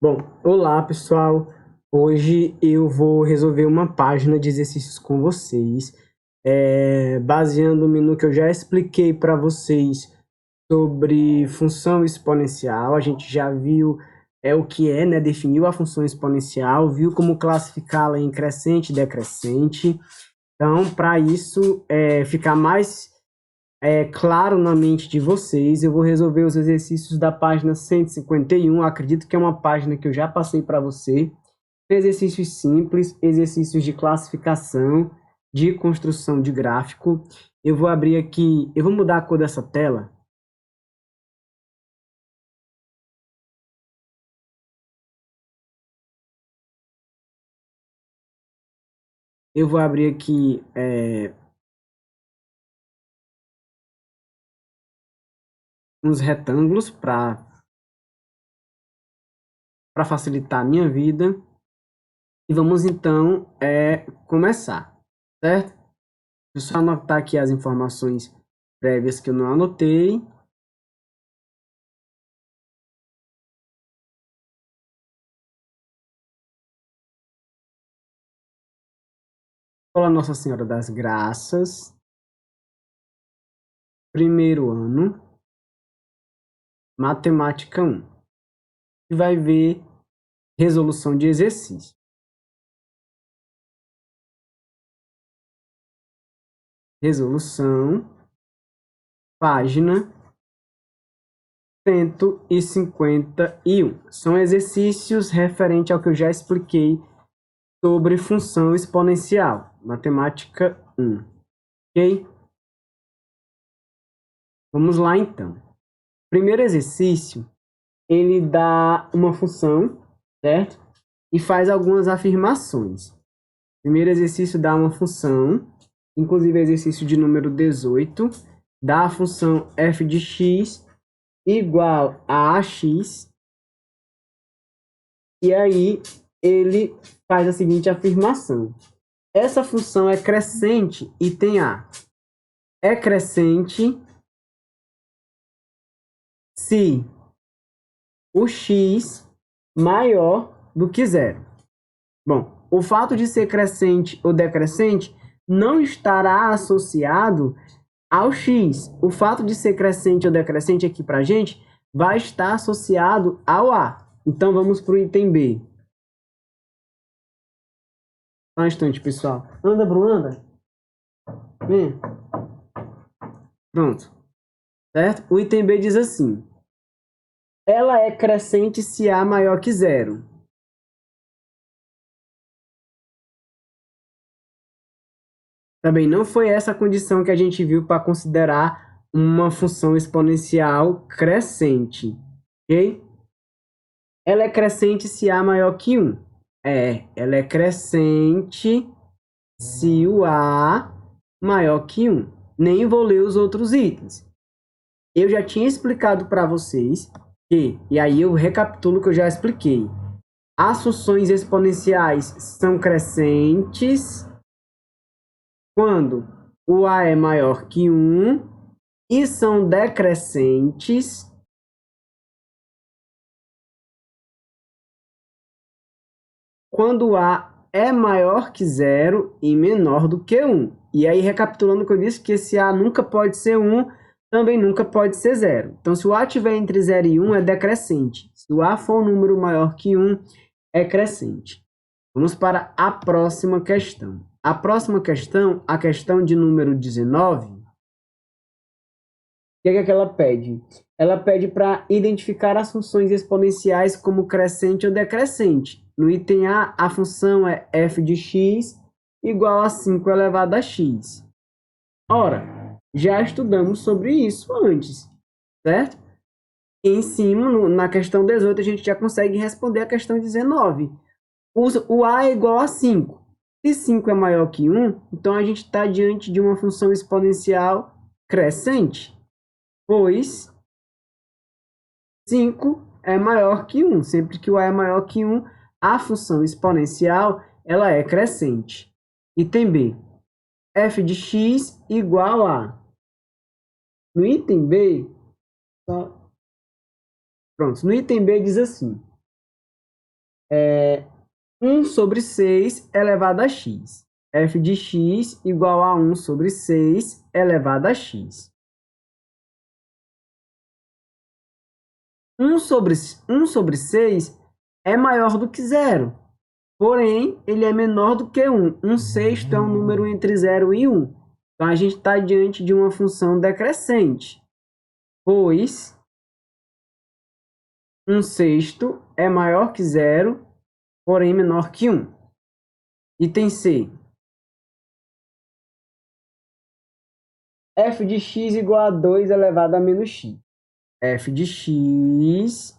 Bom, olá pessoal. Hoje eu vou resolver uma página de exercícios com vocês, baseando-me no que eu já expliquei para vocês sobre função exponencial. A gente já viu o que é, né? Definiu a função exponencial, viu como classificá-la em crescente e decrescente. Então, para isso ficar mais claro na mente de vocês, eu vou resolver os exercícios da página 151. Acredito que é uma página que eu já passei para você. Exercícios simples, exercícios de classificação, de construção de gráfico. Eu vou abrir aqui, eu vou mudar a cor dessa tela. Eu vou abrir aqui uns retângulos para facilitar a minha vida. E vamos então começar, certo? Deixa eu só anotar aqui as informações prévias que eu não anotei. Escola Nossa Senhora das Graças, primeiro ano, matemática 1. E vai ver resolução de exercício. Resolução, página 151. São exercícios referentes ao que eu já expliquei sobre função exponencial, matemática 1. Ok? Vamos lá então. Primeiro exercício, ele dá uma função, certo? E faz algumas afirmações. Primeiro exercício dá uma função, inclusive exercício de número 18, dá a função f de x igual a ax, e aí ele faz a seguinte afirmação: essa função é crescente e tem a. É crescente se o x maior do que zero. Bom, o fato de ser crescente ou decrescente não estará associado ao x. O fato de ser crescente ou decrescente aqui para a gente vai estar associado ao a. Então vamos para o item B. Só um instante, pessoal. Anda, Bruno, anda. Vem. Pronto. Certo? O item B diz assim: ela é crescente se a maior que zero. Também não foi essa a condição que a gente viu para considerar uma função exponencial crescente. Ok? Ela é crescente se a maior que 1. Ela é crescente se o a maior que 1. Nem vou ler os outros itens. Eu já tinha explicado para vocês que, e aí eu recapitulo o que eu já expliquei. As funções exponenciais são crescentes quando o a é maior que 1 e são decrescentes quando o a é maior que 0 e menor do que 1. E aí, recapitulando o que eu disse, que esse a nunca pode ser 1, também nunca pode ser 0. Então, se o a estiver entre 0 e 1, é decrescente. Se o a for um número maior que 1, é crescente. Vamos para a próxima questão. A próxima questão, a questão de número 19, o que é que ela pede? Ela pede para identificar as funções exponenciais como crescente ou decrescente. No item A, a função é f de x igual a 5 elevado a x. Ora, já estudamos sobre isso antes, certo? E em cima, na questão 18, a gente já consegue responder a questão 19. O a é igual a 5. Se 5 é maior que 1, então a gente está diante de uma função exponencial crescente, pois 5 é maior que 1. Sempre que o a é maior que 1, a função exponencial ela é crescente. Item B, f de x igual a... No item B, pronto, no item B diz assim: 1 sobre 6 elevado a x. F de x igual a 1 sobre 6 elevado a x. 1 sobre 6 é maior do que zero. Porém, ele é menor do que 1. 1/6 é um número entre 0 e 1. Então, a gente está diante de uma função decrescente, pois 1/6 é maior que 0, porém menor que 1. Item C. F de x igual a 2 elevado a menos x. F de x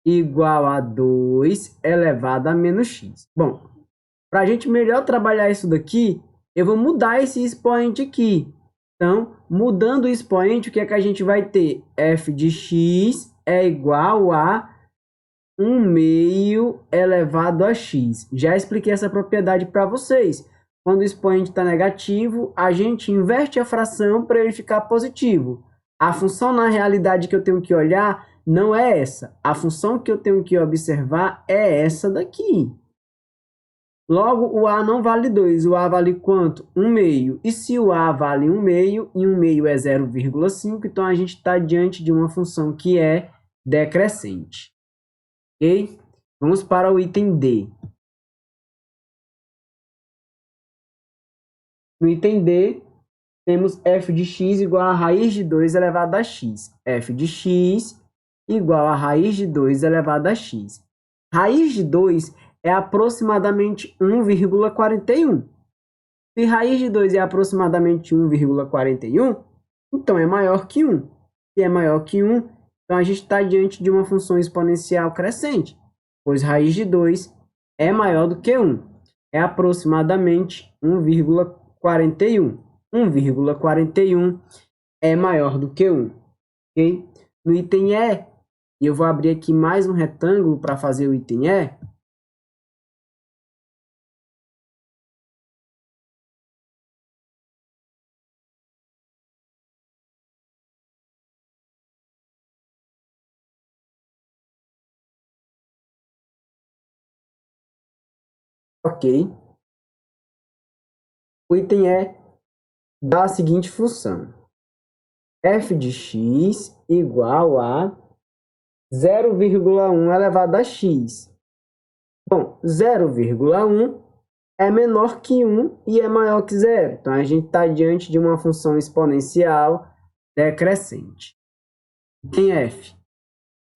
igual a 2 elevado a menos x. Bom, para a gente melhor trabalhar isso daqui, eu vou mudar esse expoente aqui. Então, mudando o expoente, o que é que a gente vai ter? F de x é igual a 1/2 elevado a x. Já expliquei essa propriedade para vocês. Quando o expoente está negativo, a gente inverte a fração para ele ficar positivo. A função na realidade que eu tenho que olhar não é essa. A função que eu tenho que observar é essa daqui. Logo, o A não vale 2. O A vale quanto? 1/2. E se o A vale 1/2 e 1/2 é 0,5, então a gente está diante de uma função que é decrescente. Ok? Vamos para o item D. No item D, temos f de x igual a raiz de 2 elevado a x. F de x igual a raiz de 2 elevado a x. Raiz de 2 é aproximadamente 1,41. Se raiz de 2 é aproximadamente 1,41, então é maior que 1. Se é maior que 1, então a gente está diante de uma função exponencial crescente, pois raiz de 2 é maior do que 1. É aproximadamente 1,41. 1,41 é maior do que 1. Okay? No item E, eu vou abrir aqui mais um retângulo para fazer o item E. Ok. O item E dá a seguinte função. F de x igual a 0,1 elevado a x. Bom, 0,1 é menor que 1 e é maior que 0. Então, a gente está diante de uma função exponencial decrescente. Tem f.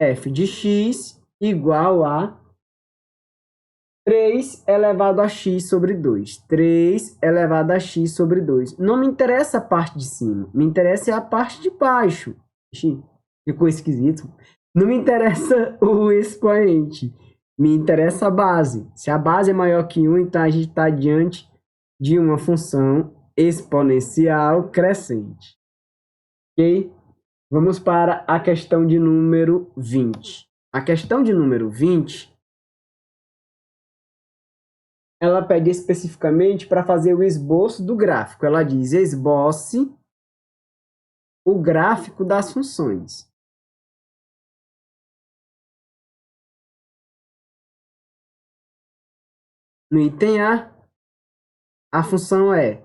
F de x igual a 3 elevado a x sobre 2. 3 elevado a x sobre 2. Não me interessa a parte de cima, me interessa a parte de baixo. Ficou esquisito. Não me interessa o expoente, me interessa a base. Se a base é maior que 1, então a gente está diante de uma função exponencial crescente. Ok? Vamos para a questão de número 20. A questão de número 20, ela pede especificamente para fazer o esboço do gráfico. Ela diz: esboce o gráfico das funções. No item a função é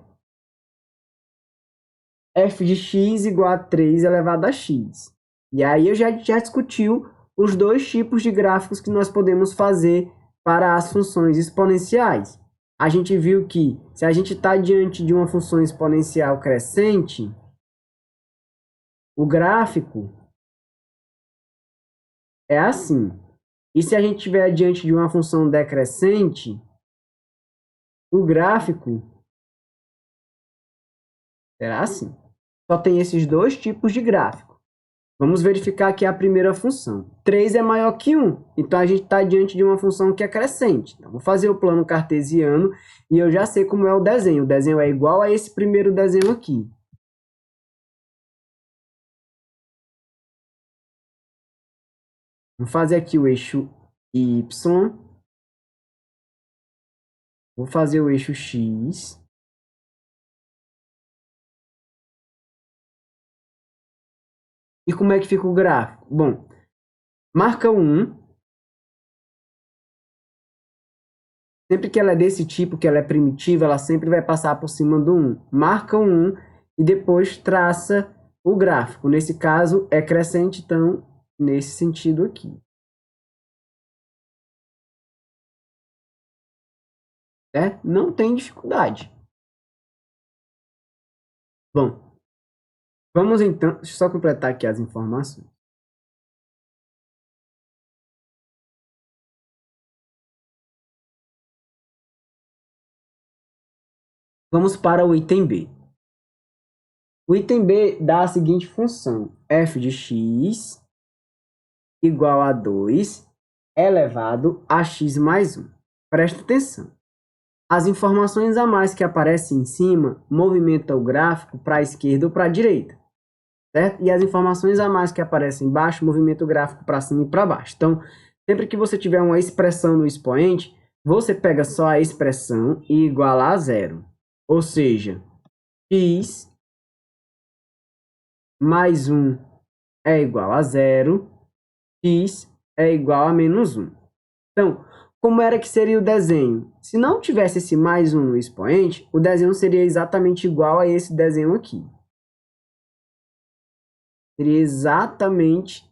f de x igual a 3 elevado a x. E aí eu já discutiu os dois tipos de gráficos que nós podemos fazer para as funções exponenciais. A gente viu que se a gente está diante de uma função exponencial crescente, o gráfico é assim. E se a gente estiver diante de uma função decrescente, o gráfico será assim. Só tem esses dois tipos de gráfico. Vamos verificar aqui a primeira função. 3 é maior que 1, então a gente está diante de uma função que é crescente. Então, vou fazer o plano cartesiano e eu já sei como é o desenho. O desenho é igual a esse primeiro desenho aqui. Vou fazer aqui o eixo Y. Vou fazer o eixo X. E como é que fica o gráfico? Bom, marca 1. Sempre que ela é desse tipo, que ela é primitiva, ela sempre vai passar por cima do 1. Marca o 1 e depois traça o gráfico. Nesse caso, é crescente, então, nesse sentido aqui. Não tem dificuldade. Bom, vamos então, deixa eu só completar aqui as informações. Vamos para o item B. O item B dá a seguinte função: f de x igual a 2 elevado a x mais 1. Presta atenção. As informações a mais que aparecem em cima movimentam o gráfico para a esquerda ou para a direita, certo? E as informações a mais que aparecem embaixo movimentam o gráfico para cima e para baixo. Então, sempre que você tiver uma expressão no expoente, você pega só a expressão e iguala a zero. Ou seja, x mais 1 é igual a zero, x é igual a menos 1. Então, como era que seria o desenho? Se não tivesse esse mais 1 no expoente, o desenho seria exatamente igual a esse desenho aqui. Seria exatamente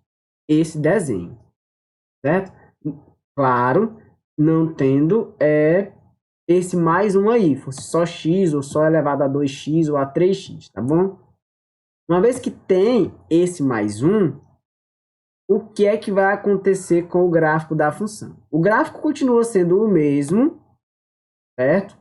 esse desenho, certo? Claro, não tendo esse mais 1 aí, fosse só x ou só elevado a 2x ou a 3x, tá bom? Uma vez que tem esse mais 1, o que é que vai acontecer com o gráfico da função? O gráfico continua sendo o mesmo, certo?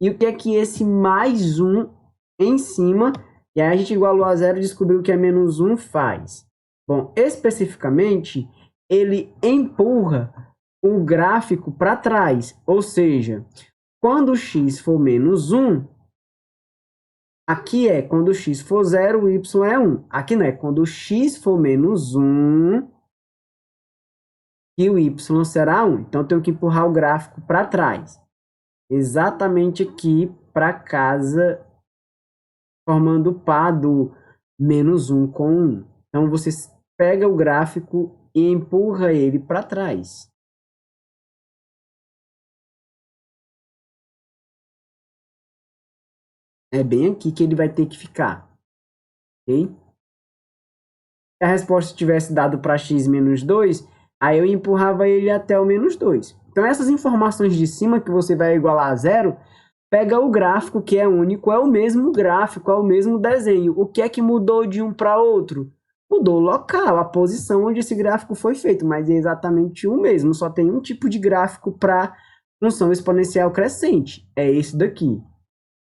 E o que é que esse mais 1 em cima, e aí a gente igualou a zero e descobriu que é menos 1 faz? Bom, especificamente, ele empurra o gráfico para trás, ou seja, quando x for menos 1, aqui é quando x for 0, o y é 1. Aqui não é quando x for menos 1, e o y será 1. Então, eu tenho que empurrar o gráfico para trás. Exatamente aqui para casa, formando o par do menos 1 com 1. Então, você pega o gráfico e empurra ele para trás. É bem aqui que ele vai ter que ficar. Ok? Se a resposta tivesse dado para x menos 2, aí eu empurrava ele até o menos 2. Então, essas informações de cima que você vai igualar a zero, pega o gráfico que é único, é o mesmo gráfico, é o mesmo desenho. O que é que mudou de um para outro? Mudou o local, a posição onde esse gráfico foi feito, mas é exatamente o mesmo, só tem um tipo de gráfico para função exponencial crescente, é esse daqui,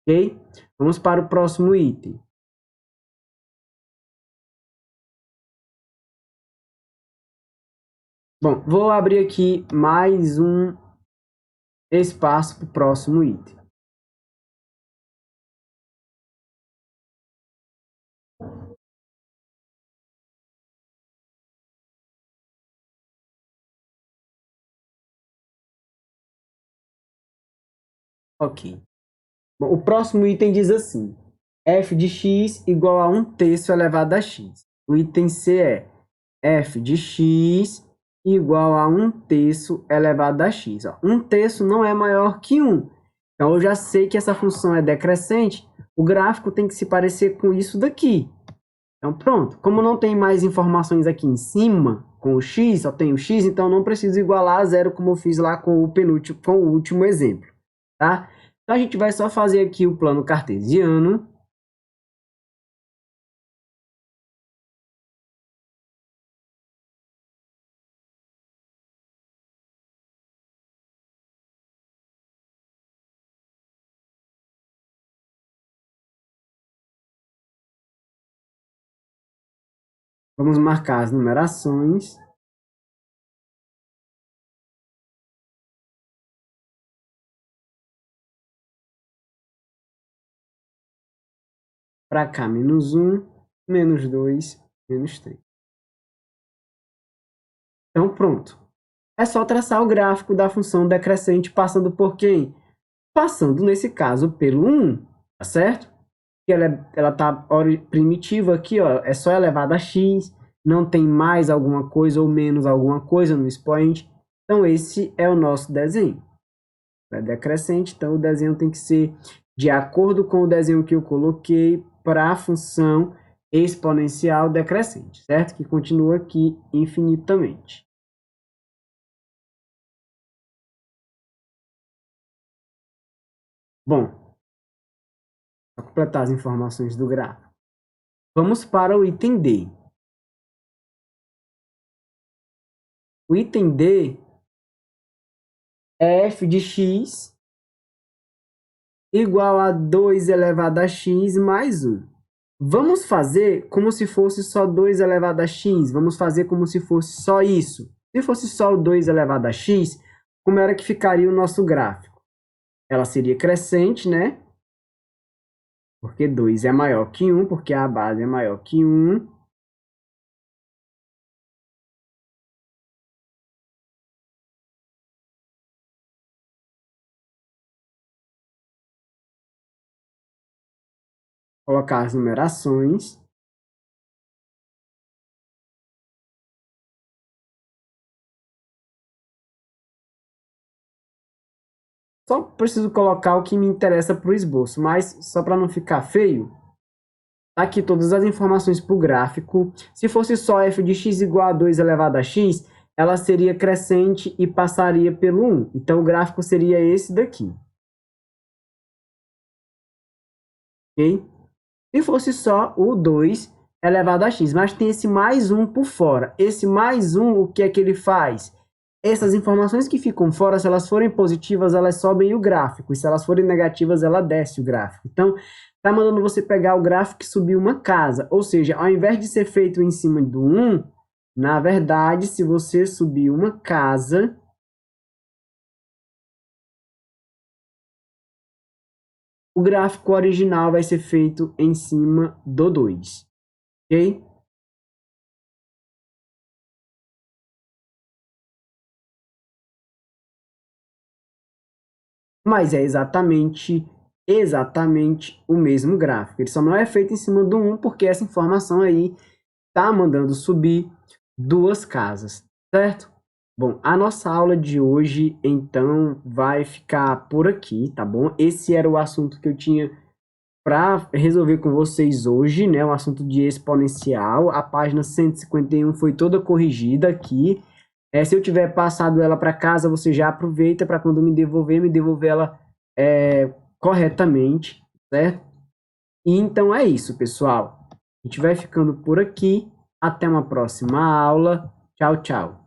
ok? Vamos para o próximo item. Bom, vou abrir aqui mais um espaço para o próximo item. Ok. Bom, o próximo item diz assim: f de x igual a 1/3 elevado a x. O item C é f de x igual a 1/3 elevado a x. Ó, 1/3 não é maior que 1. Então, eu já sei que essa função é decrescente. O gráfico tem que se parecer com isso daqui. Então, pronto. Como não tem mais informações aqui em cima, com o x, só tem o x, então não preciso igualar a zero, como eu fiz lá com o último exemplo. Tá? Então, a gente vai só fazer aqui o plano cartesiano. Vamos marcar as numerações. Para cá, menos 1, menos 2, menos 3. Então, pronto. É só traçar o gráfico da função decrescente passando por quem? Passando, nesse caso, pelo 1, tá certo? Ela tá primitiva aqui, ó, é só elevada a x, não tem mais alguma coisa ou menos alguma coisa no expoente. Então, esse é o nosso desenho. é decrescente, então o desenho tem que ser de acordo com o desenho que eu coloquei para a função exponencial decrescente, certo? Que continua aqui infinitamente. Bom, para completar as informações do gráfico, vamos para o item D. O item D é f de x igual a 2 elevado a x mais 1. Vamos fazer como se fosse só 2 elevado a x. Vamos fazer como se fosse só isso. Se fosse só o 2 elevado a x, como era que ficaria o nosso gráfico? Ela seria crescente, né? Porque 2 é maior que 1, porque a base é maior que 1. Colocar as numerações. Só preciso colocar o que me interessa para o esboço, mas só para não ficar feio, tá aqui todas as informações para o gráfico. Se fosse só f de x igual a 2 elevado a x, ela seria crescente e passaria pelo 1. Então, o gráfico seria esse daqui. Ok? Se fosse só o 2 elevado a x, mas tem esse mais 1 por fora. Esse mais 1, o que é que ele faz? Essas informações que ficam fora, se elas forem positivas, elas sobem o gráfico. E se elas forem negativas, ela desce o gráfico. Então, está mandando você pegar o gráfico e subir uma casa. Ou seja, ao invés de ser feito em cima do 1, na verdade, se você subir uma casa, o gráfico original vai ser feito em cima do 2. Ok? Mas é exatamente o mesmo gráfico. Ele só não é feito em cima do 1 porque essa informação aí está mandando subir duas casas, certo? Bom, a nossa aula de hoje, então, vai ficar por aqui, tá bom? Esse era o assunto que eu tinha para resolver com vocês hoje, né? O assunto de exponencial. A página 151 foi toda corrigida aqui. Se eu tiver passado ela para casa, você já aproveita para quando me devolver ela corretamente, certo? E então é isso, pessoal. A gente vai ficando por aqui. Até uma próxima aula. Tchau, tchau.